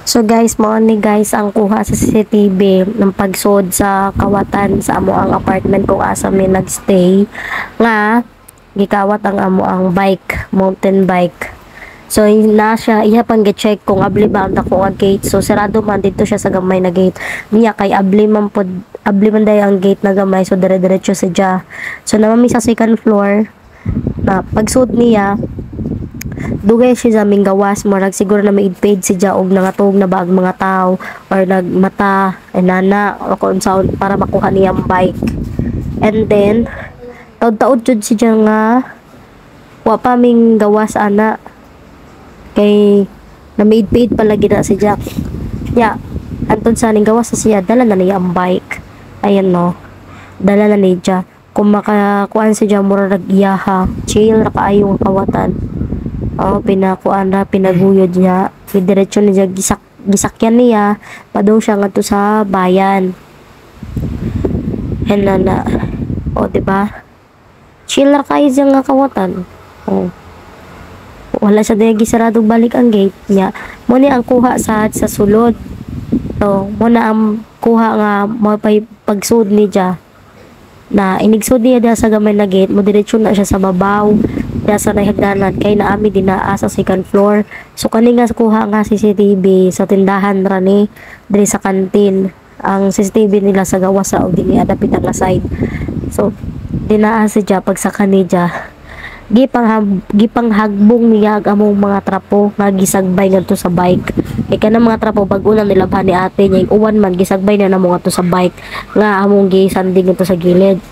So guys, mao ni guys ang kuha sa CCTV ng pagsud sa kawatan sa amo ang apartment kung asa mi nagstay nga gikawat ang amo ang bike, mountain bike. So na siya iya pang gi-check kung abli ba ang dako nga gate. So sarado man dito siya sa gamay na gate. Niya kay abli man day ang gate na gamay, so dire-diretso siya. So namami sa second floor na pagsud niya dugay siya sa aming gawas, murag siguro na maidpaid si og nangatog na baag mga tao or nagmata nana o kung saan para makuha niya ang bike. And then taud-taud jud siya nga wa pa ming gawas ana kay na maidpaid palagi na si Jack. Ya, antod sa ning gawas sa siya dala na niya ang bike. Ayan no. Dala na niya. Kung makakuan si Jack murag iyaha, chill ra kaayo ang kawatan. Oh, pinakuan na, pinaguyod niya. Diretso niya gisakyan niya padung siya ngadto sa bayan. Henna na. O, diba? Chill ra kayo siya nga kawatan. Oh. Wala siya dahil gisarado balik ang gate niya. Muna ang kuha sa sulod. So, muna ang kuha nga mapay pagsud niya. Na inigsud niya sa gamay na gate, mo diretso na siya sa babaw. Sa nahigdanan kay naami dinaa sa second floor. So kani nga kuha nga CCTV sa tindahan rani diri sa kantin. Ang CCTV nila sa gawas sa og dinhi adapit ang side. So dinaa si Ja pag sa kanija. Gipang hagbong niya among mga trapo nga gisagbay ngadto sa bike. Kay kanang mga trapo bag una nilabhan ni ate niya uwan man gisagbay na namo ngadto sa bike nga among gisanding ngadto sa gilid.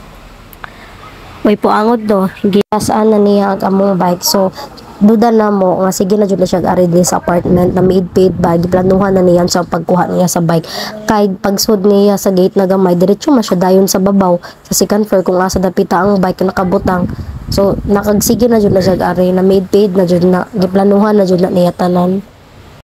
Way po angod do, gipasaan na niya ang among bike. So, duda na mo, nga sige na dyan na siya ari sa apartment na maid-paid ba, giplanuhan na niya sa pagkuha niya sa bike. Kahit pagsud niya sa gate na gamay, diretso man siya dayon sa babaw, sa second floor kung asa dapita ang bike na nakabutang. So, nakagsige na dyan na siya ari na maid-paid na dyan na, giplanuhan na dyan na niya tanan.